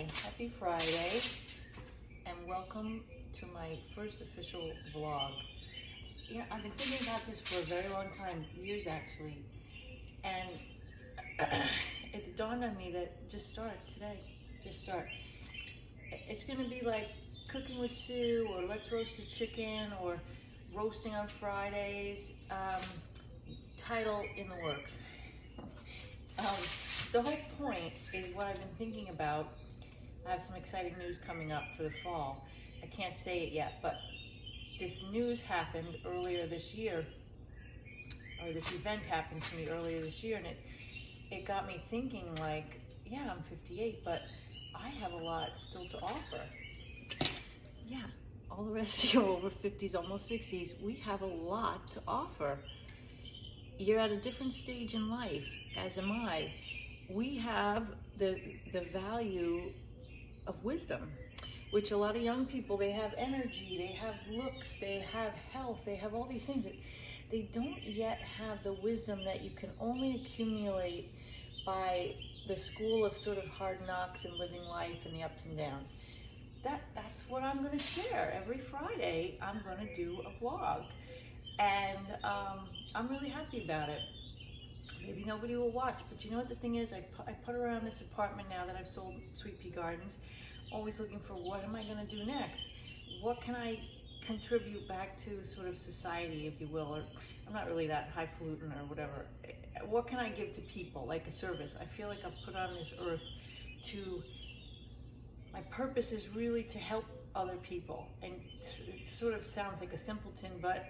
Hi, happy Friday, and welcome to my first official vlog. You know, I've been thinking about this for a very long time, years actually, and it dawned on me that just start today, just start. It's gonna be like cooking with Sue, or let's roast a chicken, or roasting on Fridays, title in the works. The whole point is what I've been thinking about. I have some exciting news coming up for the fall. I can't say it yet, but this news happened earlier this year, or this event happened to me earlier this year, and it got me thinking, like, yeah, I'm 58, but I have a lot still to offer. Yeah, all the rest of you over 50s, almost 60s, we have a lot to offer. You're at a different stage in life, as am I. We have the value of wisdom, which a lot of young people, they have energy, they have looks, they have health, they have all these things that they don't yet have the wisdom that you can only accumulate by the school of sort of hard knocks and living life and the ups and downs. That's what I'm going to share. Every Friday, I'm going to do a vlog, and I'm really happy about it. Maybe nobody will watch, but you know what the thing is? I put around this apartment now that I've sold Sweet Pea Gardens, always looking for what am I going to do next? What can I contribute back to sort of society, if you will? Or I'm not really that highfalutin or whatever. What can I give to people, like a service? I feel like I'm put on this earth to, my purpose is really to help other people. And it sort of sounds like a simpleton, but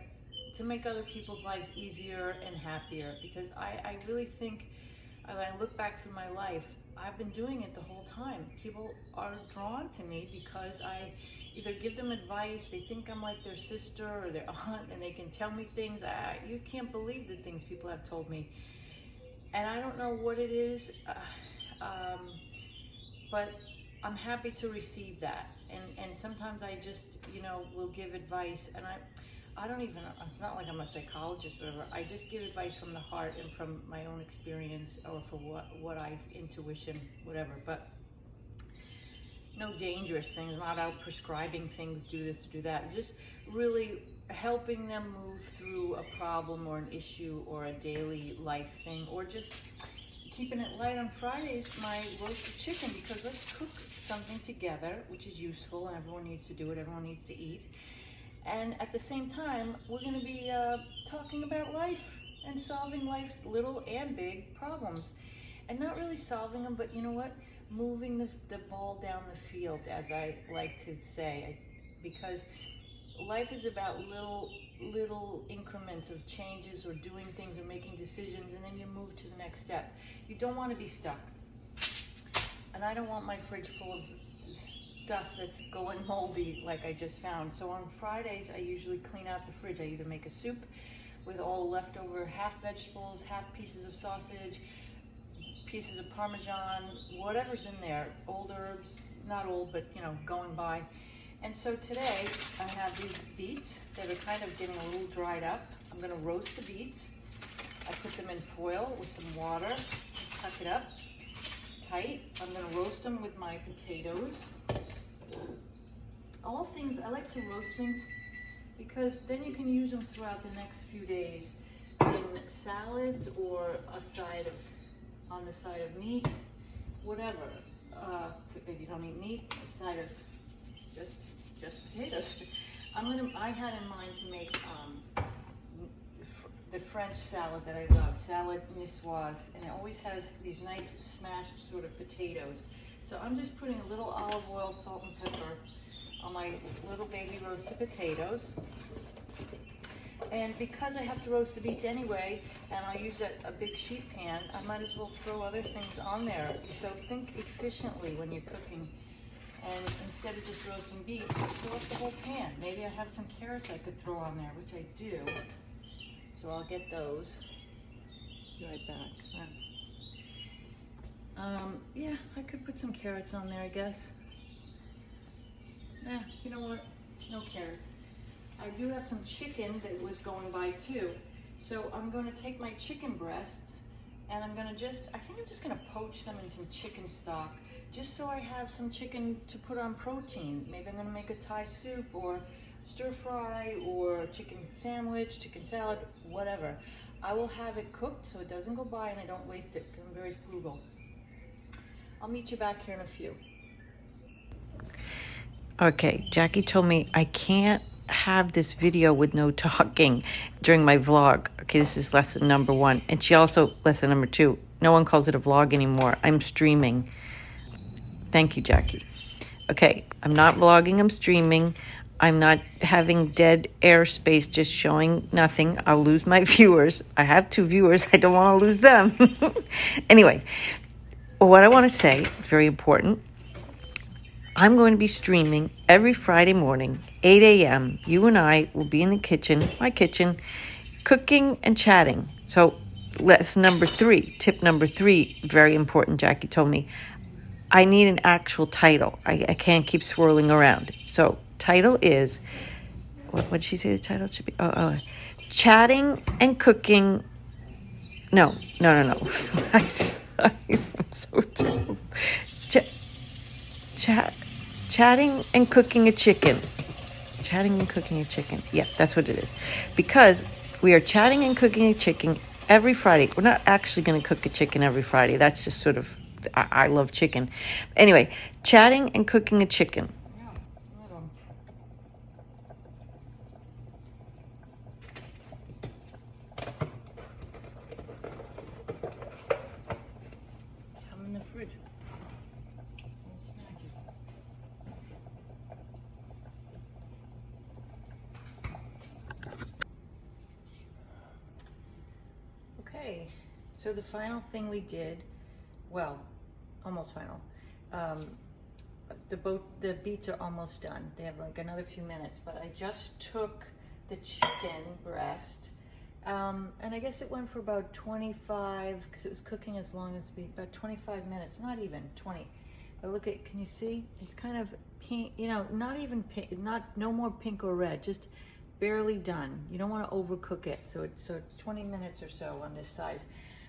to make other people's lives easier and happier, because I really think, when I look back through my life, I've been doing it the whole time. People are drawn to me because I either give them advice, they think I'm like their sister or their aunt, and they can tell me things. You can't believe the things people have told me. And I don't know what it is, but I'm happy to receive that. And sometimes I just, will give advice, and I don't even, it's not like I'm a psychologist or whatever. I just give advice from the heart and from my own experience, or for what intuition, whatever. But no dangerous things. I'm not out prescribing things, do this, do that. Just really helping them move through a problem or an issue or a daily life thing, or just keeping it light on Fridays, my roasted chicken, because let's cook something together, which is useful, and everyone needs to do it, everyone needs to eat. And at the same time, we're going to be talking about life and solving life's little and big problems. And not really solving them, but you know what? Moving the ball down the field, as I like to say. Because life is about little increments of changes, or doing things, or making decisions, and then you move to the next step. You don't want to be stuck. And I don't want my fridge full of stuff that's going moldy like I just found. So on Fridays, I usually clean out the fridge. I either make a soup with all leftover, half vegetables, half pieces of sausage, pieces of Parmesan, whatever's in there, old herbs, not old, but going by. And so today I have these beets that are kind of getting a little dried up. I'm going to roast the beets. I put them in foil with some water, tuck it up tight. I'm going to roast them with my potatoes. All things, I like to roast things because then you can use them throughout the next few days in salads, or on the side of meat, whatever. If you don't eat meat, a side of just potatoes. I had in mind to make the French salad that I love, salad niçoise, and it always has these nice smashed sort of potatoes. So I'm just putting a little olive oil, salt, and pepper on my little baby roasted potatoes. And because I have to roast the beets anyway, and I use a big sheet pan, I might as well throw other things on there. So think efficiently when you're cooking. And instead of just roasting beets, fill up the whole pan. Maybe I have some carrots I could throw on there, which I do. So I'll get those. Be right back. Yeah, I could put some carrots on there, I guess. You know what? No carrots. I do have some chicken that was going by too. So I'm going to take my chicken breasts, and I think I'm just going to poach them in some chicken stock just so I have some chicken to put on protein. Maybe I'm gonna make a Thai soup or stir fry or chicken sandwich, chicken salad, whatever. I will have it cooked so it doesn't go by and I don't waste it because I'm very frugal. I'll meet you back here in a few. Okay, Jacqui told me I can't have this video with no talking during my vlog. Okay, this is lesson number 1. And she also, lesson number 2, no one calls it a vlog anymore. I'm streaming. Thank you, Jacqui. Okay, I'm not vlogging, I'm streaming. I'm not having dead airspace just showing nothing. I'll lose my viewers. I have 2 viewers. I don't want to lose them. Anyway, what I want to say, very important, I'm going to be streaming every Friday morning, 8 a.m. You and I will be in the kitchen, my kitchen, cooking and chatting. So lesson number 3, tip number 3, very important, Jacqui told me. I need an actual title. I can't keep swirling around. So title is, what did she say the title should be? Chatting and cooking. No. I'm so terrible. Chatting and cooking a chicken. Chatting and cooking a chicken. Yeah, that's what it is. Because we are chatting and cooking a chicken every Friday. We're not actually going to cook a chicken every Friday. That's just sort of, I love chicken. Anyway, chatting and cooking a chicken. I'm in the fridge. Okay, so the final thing we did, well, almost final. The beets are almost done. They have like another few minutes, but I just took the chicken breast, and I guess it went for about 25, because it was cooking as long as about 25 minutes, not even 20. But look at, can you see? It's kind of pink, you know, not even pink, no more pink or red, just barely done. You don't want to overcook it. So it's 20 minutes or so on this size.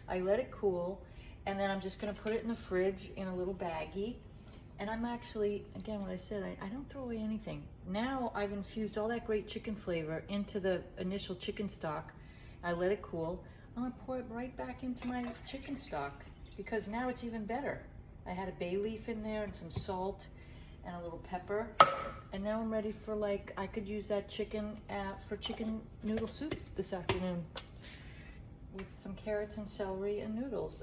I let it cool, and then I'm just going to put it in the fridge in a little baggie. And I'm actually, again, what I said, I don't throw away anything. Now I've infused all that great chicken flavor into the initial chicken stock. I let it cool. I'm going to pour it right back into my chicken stock because now it's even better. I had a bay leaf in there and some salt and a little pepper. And now I'm ready for, like, I could use that chicken for chicken noodle soup this afternoon with some carrots and celery and noodles.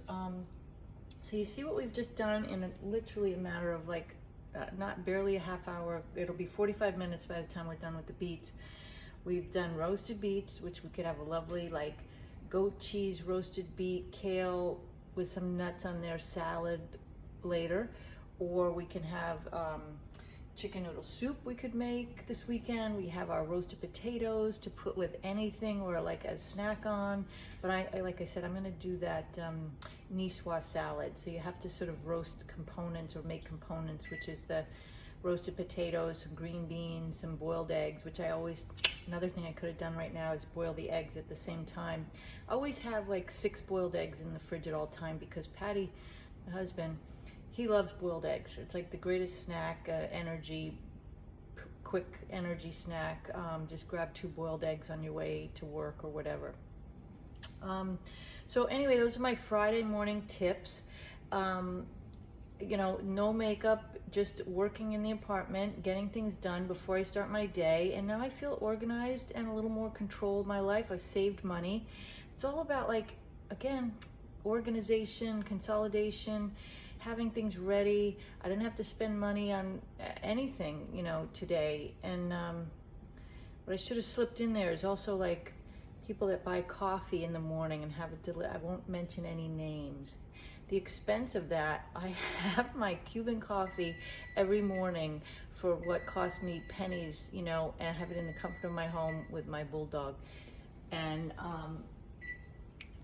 So you see what we've just done in literally a matter of like, not barely a half hour. It'll be 45 minutes by the time we're done with the beets. We've done roasted beets, which we could have a lovely like goat cheese roasted beet, kale with some nuts on there, salad later. Or we can have chicken noodle soup we could make this weekend. We have our roasted potatoes to put with anything or like a snack on. But I like I said, I'm gonna do that niçoise salad. So you have to sort of roast components or make components, which is the roasted potatoes, some green beans, some boiled eggs, which I always, another thing I could have done right now is boil the eggs at the same time. I always have like 6 boiled eggs in the fridge at all time because Patty, my husband, he loves boiled eggs. It's like the greatest snack, quick energy snack. Just grab 2 boiled eggs on your way to work or whatever. So anyway, those are my Friday morning tips. You know, no makeup, just working in the apartment, getting things done before I start my day. And now I feel organized and a little more control of my life. I've saved money. It's all about, like, again, organization, consolidation, having things ready. I didn't have to spend money on anything, you know, today. And what I should have slipped in there is also like people that buy coffee in the morning and have it delivered. I won't mention any names. The expense of that, I have my Cuban coffee every morning for what cost me pennies, you know, and I have it in the comfort of my home with my bulldog. And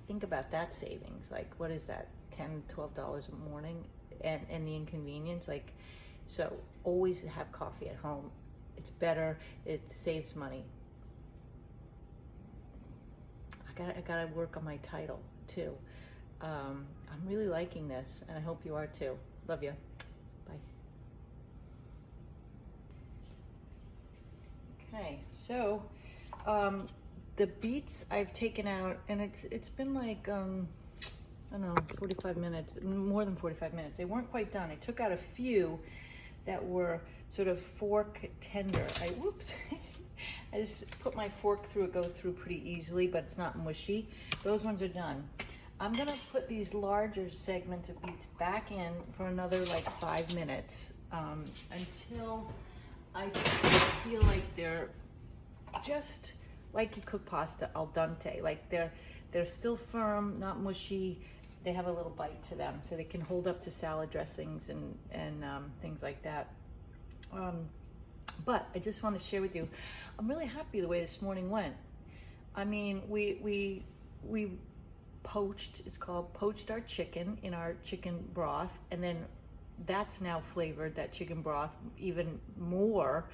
think about that savings. Like, what is that? $10, $12 a morning, and the inconvenience. Like, so always have coffee at home. It's better. It saves money. I gotta work on my title too. I'm really liking this, and I hope you are too. Love you. Okay, so the beets I've taken out, and it's been like I don't know, 45 minutes, more than 45 minutes. They weren't quite done. I took out a few that were sort of fork tender. Whoops. I just put my fork through, it goes through pretty easily, but it's not mushy. Those ones are done. I'm gonna put these larger segments of beets back in for another like 5 minutes until I feel like they're just like you cook pasta al dente. Like they're still firm, not mushy. They have a little bite to them, so they can hold up to salad dressings and things like that. But I just want to share with you, I'm really happy the way this morning went. I mean, we poached, it's called poached our chicken in our chicken broth, and then that's now flavored, that chicken broth, even more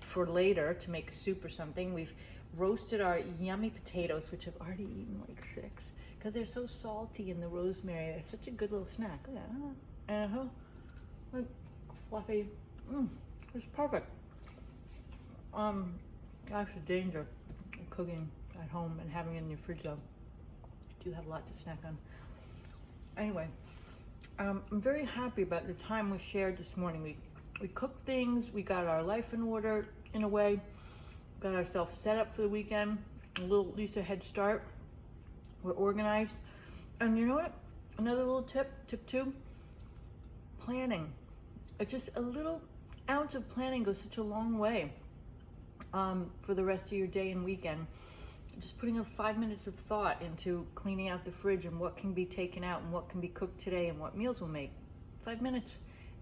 for later to make a soup or something. We've roasted our yummy potatoes, which I've already eaten like 6 because they're so salty in the rosemary. They're such a good little snack. Look at that. Like fluffy. It's perfect. That's the danger of cooking at home and having it in your fridge though. You have a lot to snack on. Anyway, I'm very happy about the time we shared this morning. We cooked things, we got our life in order in a way, got ourselves set up for the weekend, at least a head start. We're organized. And you know what? Another little tip 2, planning. It's just a little ounce of planning goes such a long way for the rest of your day and weekend. Just putting 5 minutes of thought into cleaning out the fridge and what can be taken out and what can be cooked today and what meals we'll make. 5 minutes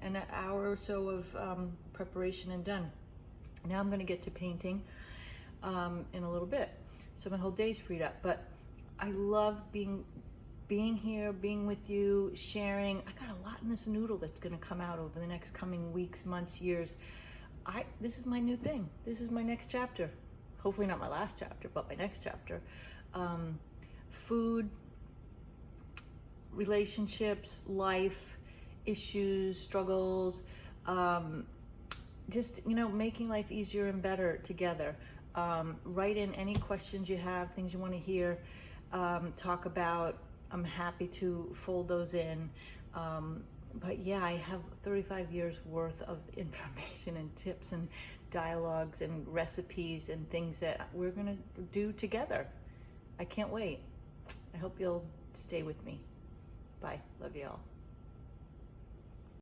and an hour or so of preparation and done. Now I'm going to get to painting in a little bit, so my whole day's freed up. But I love being here, being with you, sharing. I got a lot in this noodle that's going to come out over the next coming weeks, months, years. This is my new thing. This is my next chapter. Hopefully not my last chapter, but my next chapter. Food, relationships, life, issues, struggles, just, making life easier and better together. Write in any questions you have, things you want to hear, talk about. I'm happy to fold those in. But yeah, I have 35 years worth of information and tips and dialogues and recipes and things that we're gonna do together. I can't wait. I hope you'll stay with me. Bye. Love you all.